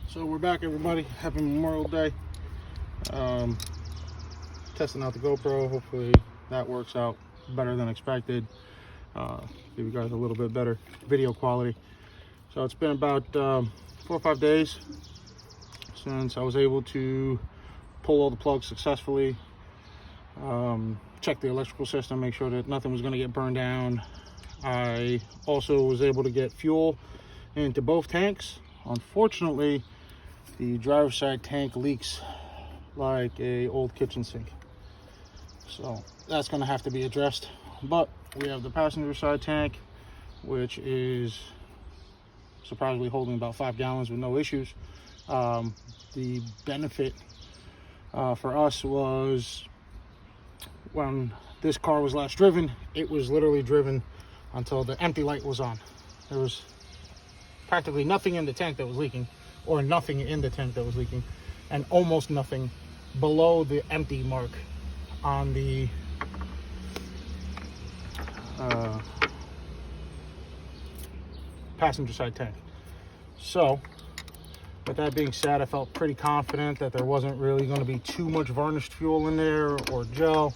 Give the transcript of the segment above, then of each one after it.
So we're back, everybody. Happy Memorial Day. Testing out the GoPro. Hopefully that works out better than expected. Give you guys a little bit better video quality. So it's been about 4 or 5 days since I was able to pull all the plugs successfully. Check the electrical system, make sure that nothing was going to get burned down. I also was able to get fuel into both tanks. Unfortunately, the driver's side tank leaks like a old kitchen sink, so that's going to have to be addressed. But we have the passenger side tank, which is surprisingly holding about 5 gallons with no issues. The benefit for us was when this car was last driven, it was literally driven until the empty light was on. There was practically nothing in the tank that was leaking, or nothing in the tank that was leaking, and almost nothing below the empty mark on the passenger side tank. So with that being said, I felt pretty confident that there wasn't really going to be too much varnished fuel in there or gel.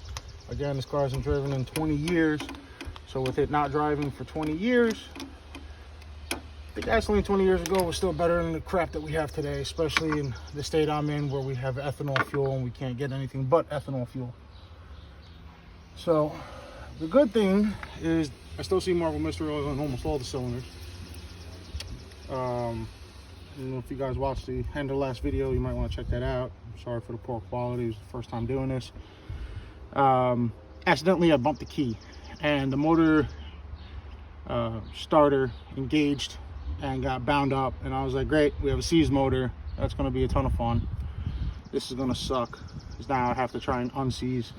Again, this car hasn't driven in 20 years, so with it not driving for 20 years, the gasoline 20 years ago was still better than the crap that we have today, especially in the state I'm in, where we have ethanol fuel and we can't get anything but ethanol fuel. So the good thing is I still see Marvel Mystery Oil in almost all the cylinders. I don't know if you guys watched the end of the last video, you might want to check that out. I'm sorry for the poor quality. It was the first time doing this. Accidentally I bumped the key, and the motor starter engaged and got bound up, and I was like, great, we have a seized motor. That's going to be a ton of fun. This is going to suck, because now I have to try and unseize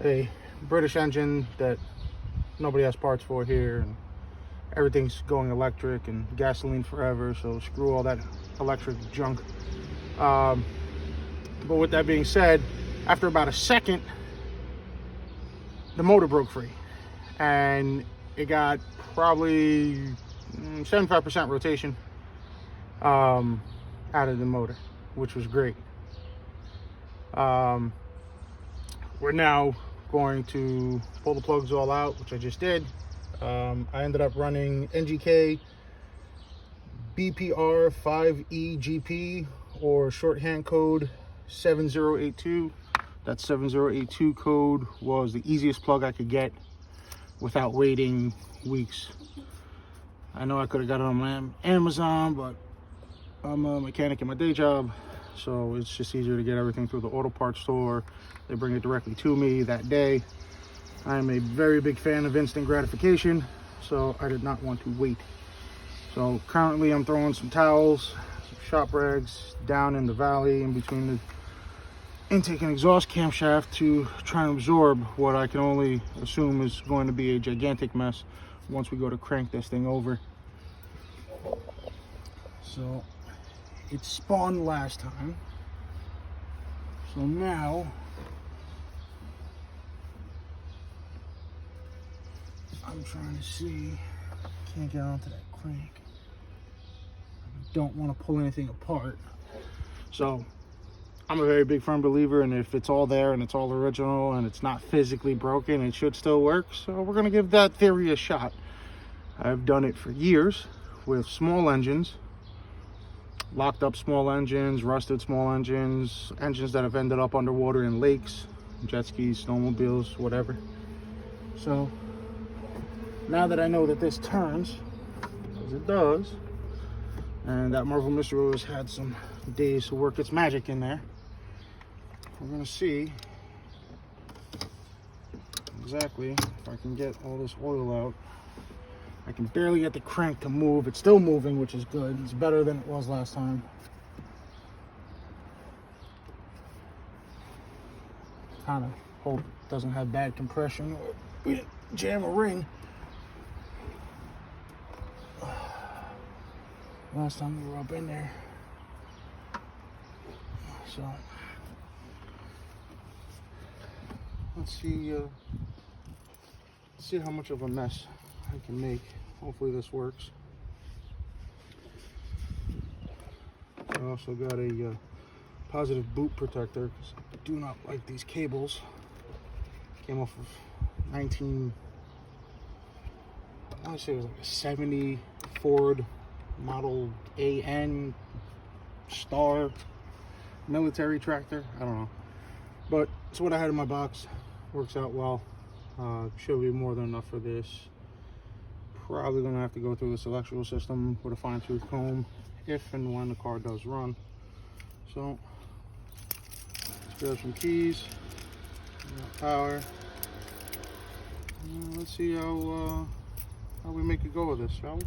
a British engine that nobody has parts for here, and everything's going electric and gasoline forever, so screw all that electric junk. But with that being said, after about a second, the motor broke free, and it got probably 75% rotation out of the motor, which was great. We're now going to pull the plugs all out, which I just did. I ended up running NGK BPR 5EGP, or shorthand code 7082. That 7082 code was the easiest plug I could get without waiting weeks. I know I could have got it on my Amazon, but I'm a mechanic in my day job, so it's just easier to get everything through the auto parts store. They bring it directly to me that day. I'm a very big fan of instant gratification, so I did not want to wait. So currently I'm throwing some towels, some shop rags down in the valley in between the intake and exhaust camshaft to try and absorb what I can only assume is going to be a gigantic mess once we go to crank this thing over. So it spawned last time, so now I'm trying to see. Can't get onto that crank. I don't want to pull anything apart, so I'm a very big firm believer, and if it's all there and it's all original and it's not physically broken, it should still work. So we're going to give that theory a shot. I've done it for years with small engines, locked up small engines, rusted small engines, engines that have ended up underwater in lakes, jet skis, snowmobiles, whatever. So now that I know that this turns, as it does, and that Marvel Mystery Oil has had some days to work its magic in there, we're going to see exactly if I can get all this oil out. I can barely get the crank to move. It's still moving, which is good. It's better than it was last time. Kind of hope it doesn't have bad compression or we didn't jam a ring. Last time we were up in there. So let's see how much of a mess I can make. Hopefully this works. also got a positive boot protector because I do not like these cables. Came off of I want to say it was like a 70 Ford Model AN Star military tractor. I don't know, but it's what I had in my box. Works out well. Should be more than enough for this. Probably gonna have to go through this electrical system with a fine-tooth comb if and when the car does run. So let's grab some keys, power. Let's see how we make a go of this, shall we?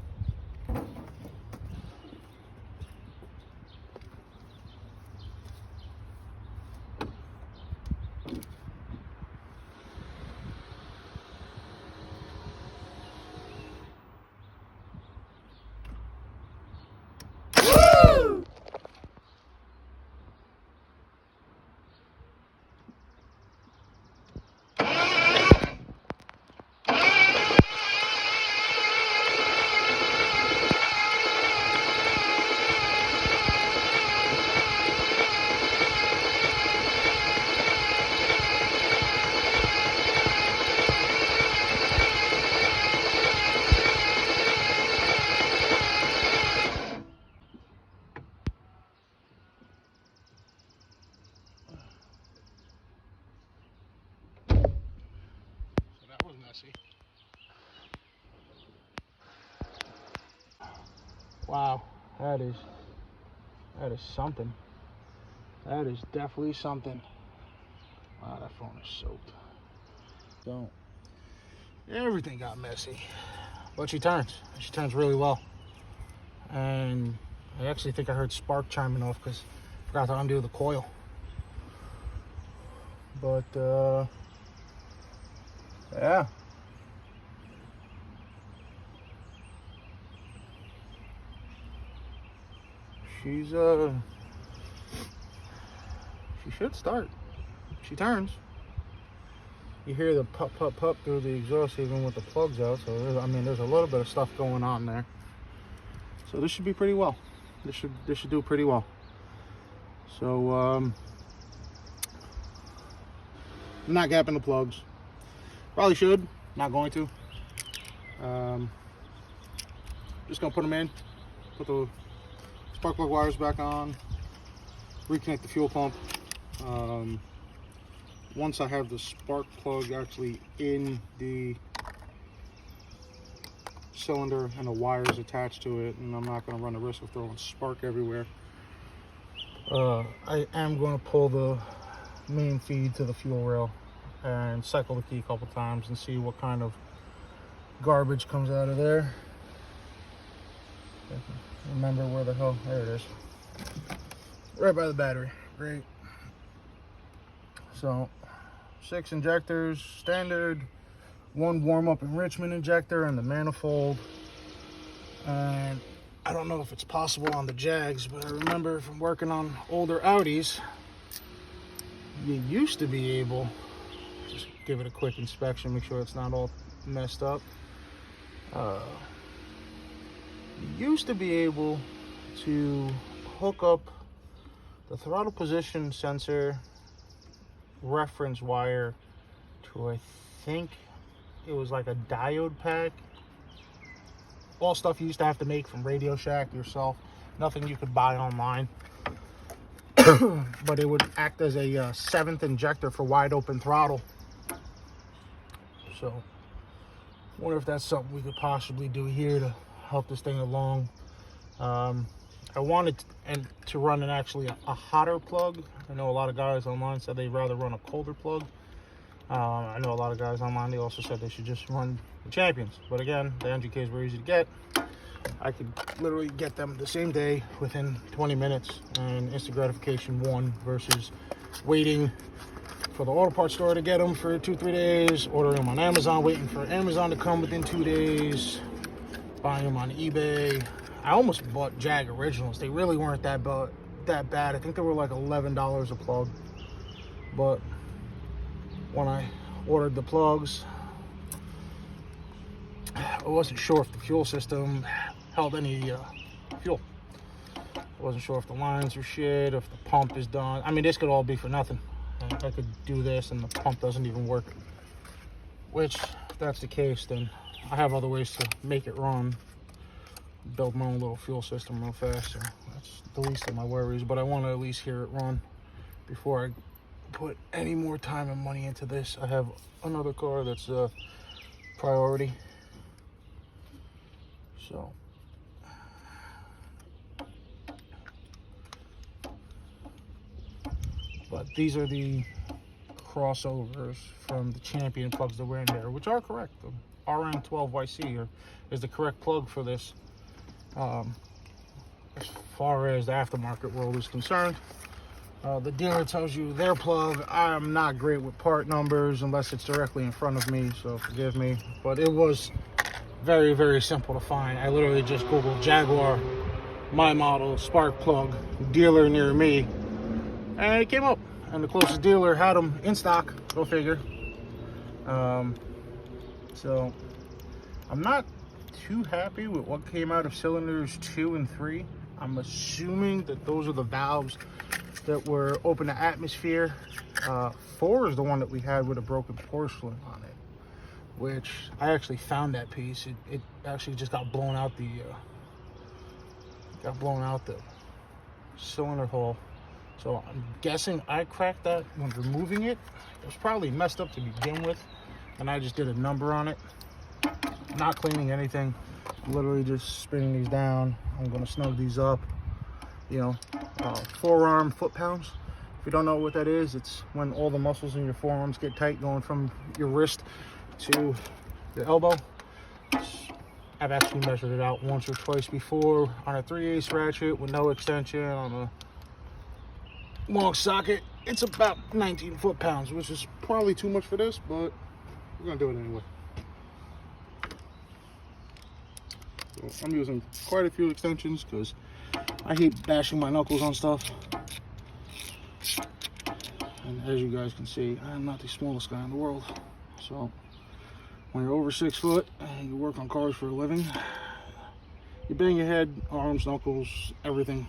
Messy. Wow, that is something. That is definitely something. Wow, that phone is soaked. So everything got messy, but she turns really well. And I actually think I heard spark chiming off because I forgot to undo the coil. But yeah. She should start. She turns. You hear the pup pup pup through the exhaust even with the plugs out. So there's a little bit of stuff going on there. So this should be pretty well. This should do pretty well. So I'm not gapping the plugs. Probably should. Not going to. Just gonna put them in. Put the spark plug wires back on, reconnect the fuel pump. Once I have the spark plug actually in the cylinder and the wires attached to it, and I'm not going to run the risk of throwing spark everywhere, I am going to pull the main feed to the fuel rail and cycle the key a couple times and see what kind of garbage comes out of there. Remember where the hell, there it is, right by the battery. Great. So 6 injectors standard, 1 warm-up enrichment injector in the manifold. And I don't know if it's possible on the Jags, but I remember from working on older Audis, you used to be able, just give it a quick inspection, make sure it's not all messed up. You used to be able to hook up the throttle position sensor reference wire to, I think it was like a diode pack. All stuff you used to have to make from Radio Shack yourself. Nothing you could buy online. But it would act as a 7th injector for wide open throttle. So I wonder if that's something we could possibly do here to help this thing along. I wanted to run actually a hotter plug. I know a lot of guys online said they'd rather run a colder plug. I know a lot of guys online, they also said they should just run the Champions. But again, the NGKs were easy to get. I could literally get them the same day within 20 minutes and instant gratification won versus waiting for the auto parts store to get them for 2-3 days, ordering them on Amazon, waiting for Amazon to come within 2 days, buying them on eBay. I almost bought Jag Originals. They really weren't that bad. I think they were like $11 a plug. But when I ordered the plugs, I wasn't sure if the fuel system held any fuel. Wasn't sure if the lines are shit, if the pump is done. I mean, this could all be for nothing. I could do this and the pump doesn't even work. Which, if that's the case, then I have other ways to make it run. Build my own little fuel system real fast. So that's the least of my worries. But I want to at least hear it run before I put any more time and money into this. I have another car that's a priority. So but these are the crossovers from the Champion plugs that were in there, which are correct. The RN12YC is the correct plug for this. As far as the aftermarket world is concerned, the dealer tells you their plug. I'm not great with part numbers unless it's directly in front of me, so forgive me. But it was very, very simple to find. I literally just Googled Jaguar, my model, spark plug, dealer near me, and it came up. And the closest dealer had them in stock. Go figure. So I'm not too happy with what came out of cylinders 2 and 3. I'm assuming that those are the valves that were open to atmosphere. 4 is the one that we had with a broken porcelain on it, which I actually found that piece. It actually just got blown out the cylinder hole. So I'm guessing I cracked that when removing it. It was probably messed up to begin with, and I just did a number on it. Not cleaning anything, literally just spinning these down. I'm gonna snug these up. You know, forearm foot pounds. If you don't know what that is, it's when all the muscles in your forearms get tight, going from your wrist to your elbow. I've actually measured it out once or twice before on a 3/8 ratchet with no extension on a long socket. It's about 19 foot-pounds, which is probably too much for this, but we're gonna do it anyway. So I'm using quite a few extensions because I hate bashing my knuckles on stuff. And as you guys can see, I'm not the smallest guy in the world. So when you're over 6 foot and you work on cars for a living, you bang your head, arms, knuckles, everything.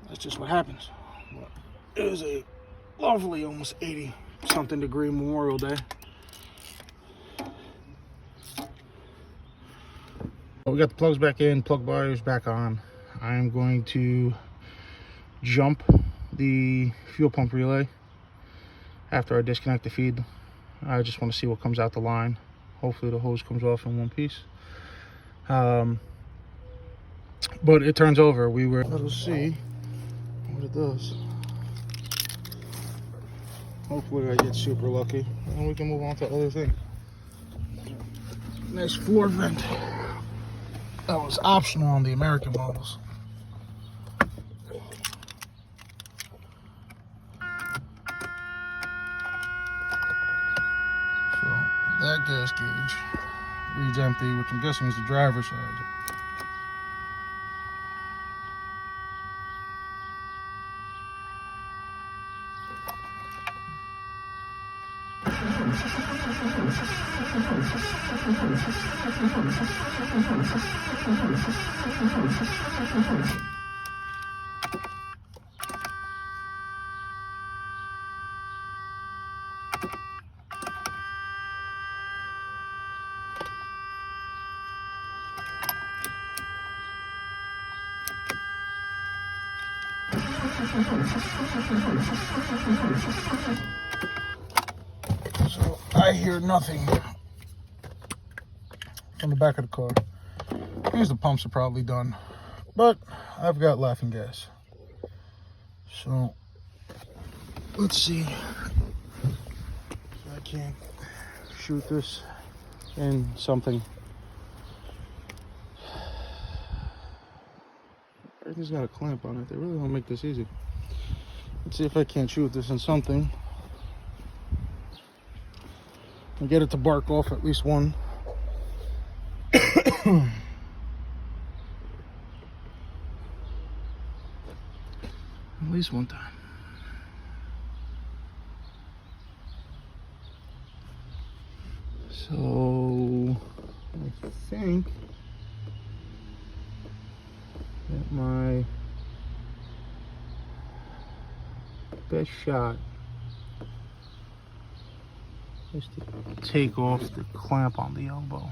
That's just what happens. But it was a lovely, almost 80-something degree Memorial Day. We got the plugs back in, plug wires back on. I'm going to jump the fuel pump relay after I disconnect the feed. I just want to see what comes out the line. Hopefully the hose comes off in one piece. But it turns over. Let's see what it does. Hopefully I get super lucky and we can move on to other things. Nice floor vent. That was optional on the American models. So that gas gauge reads empty, which I'm guessing is the driver's side. So I hear nothing from the back of the car. Here's the pumps are probably done, but I've got laughing gas. So let's see if I can shoot this in something. Everything's got a clamp on it. They really don't make this easy. Let's see if I can't shoot this in something and get it to bark off at least one. At least one time. So I think best shot is to take off the clamp on the elbow.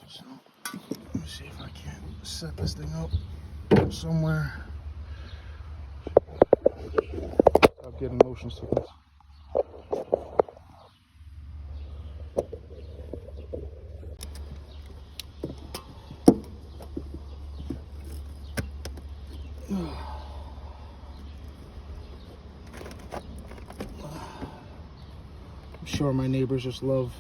So, let me see if I can set this thing up somewhere. Stop getting motion sickness. I'm sure my neighbors just love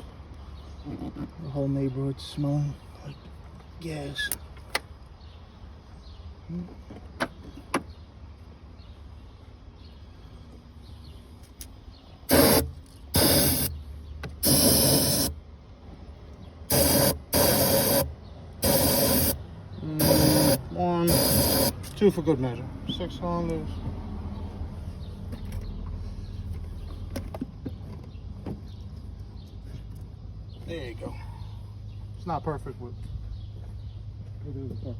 the whole neighborhood smelling like gas. One, two for good measure. 6 cylinders. There you go. It's not perfect, but it is perfect.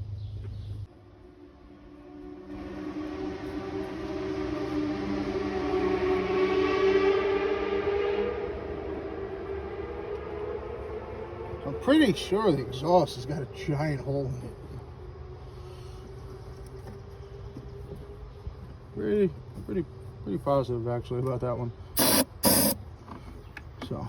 I'm pretty sure the exhaust has got a giant hole in it. Pretty positive actually about that one. So.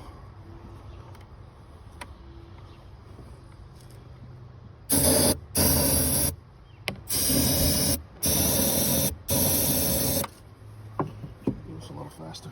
It's a little faster.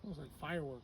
Smells like fireworks.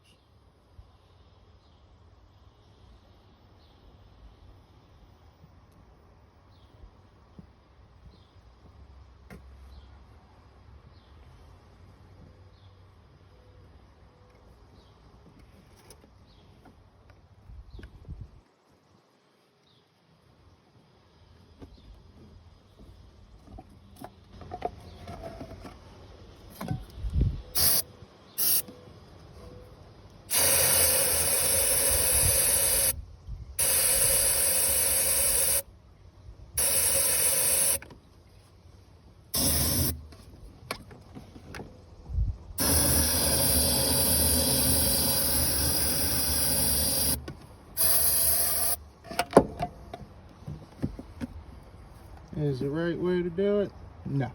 Is the right way to do it? No.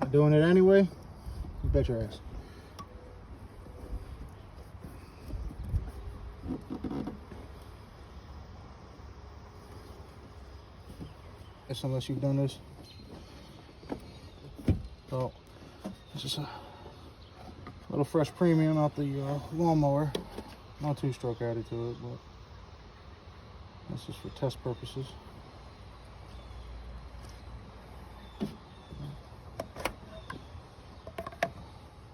I'm doing it anyway? You bet your ass. Guess unless you've done this. So, this is a little fresh premium off the lawnmower. No two-stroke added to it, but this is for test purposes.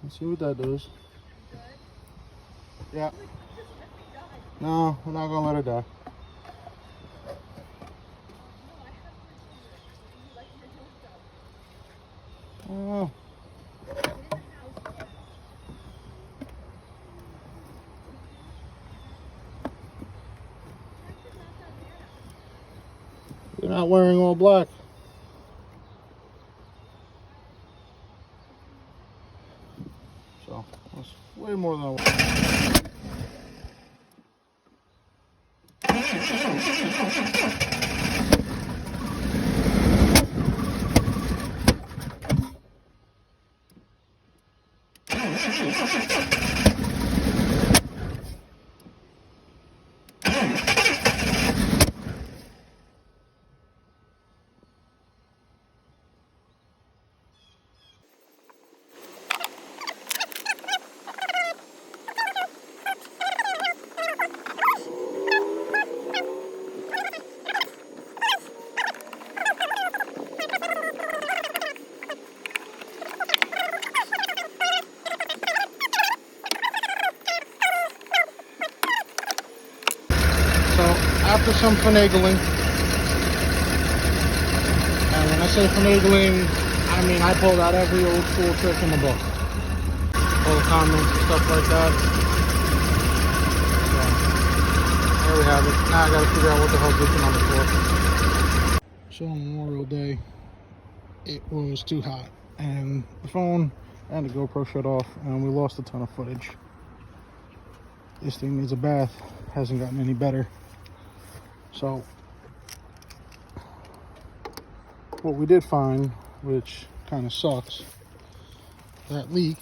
Let's see what that does. Yeah. No, we're not gonna let her die. Oh. not wearing all black. So that's way more than I want. After some finagling, and when I say finagling, I mean I pulled out every old school trick in the book. All the comments and stuff like that. So, there we have it. Now I gotta figure out what the hell's leaking on the floor. So on Memorial Day, it was too hot, and the phone and the GoPro shut off, and we lost a ton of footage. This thing needs a bath, hasn't gotten any better. So what we did find, which kind of sucks, that leak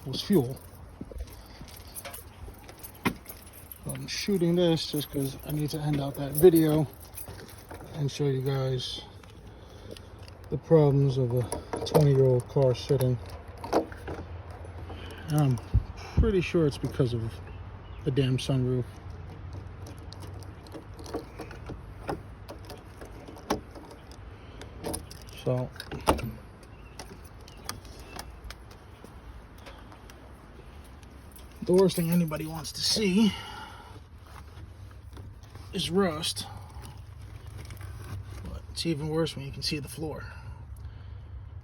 was fuel. So I'm shooting this just because I need to end out that video and show you guys the problems of a 20-year-old car sitting. And I'm pretty sure it's because of the damn sunroof. So the worst thing anybody wants to see is rust, but it's even worse when you can see the floor.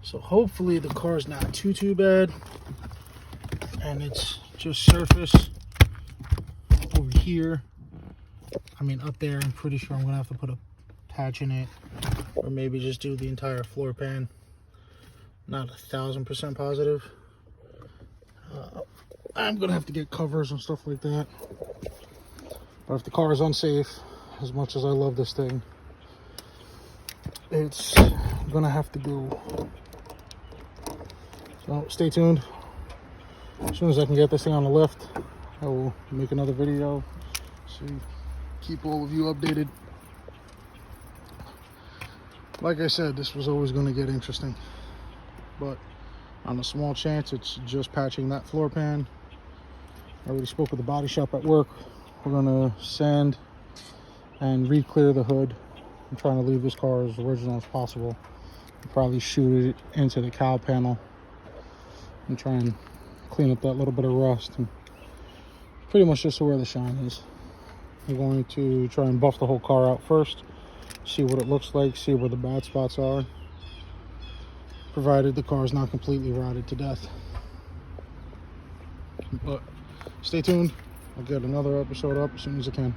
So hopefully the car's not too bad, and it's just surface over here. I mean up there, I'm pretty sure I'm gonna have to put a patch in it, or maybe just do the entire floor pan. Not 1000% positive. I'm gonna have to get covers and stuff like that. But if the car is unsafe, as much as I love this thing, it's gonna have to go. So stay tuned. As soon as I can get this thing on the lift, I will make another video, so keep all of you updated. Like I said, this was always going to get interesting, but on a small chance, it's just patching that floor pan. I already spoke with the body shop at work. We're going to sand and re-clear the hood. I'm trying to leave this car as original as possible. I'll probably shoot it into the cowl panel and try and clean up that little bit of rust and pretty much just where the shine is. I'm going to try and buff the whole car out first, see what it looks like, see where the bad spots are, provided the car is not completely rotted to death. But stay tuned. I'll get another episode up as soon as I can.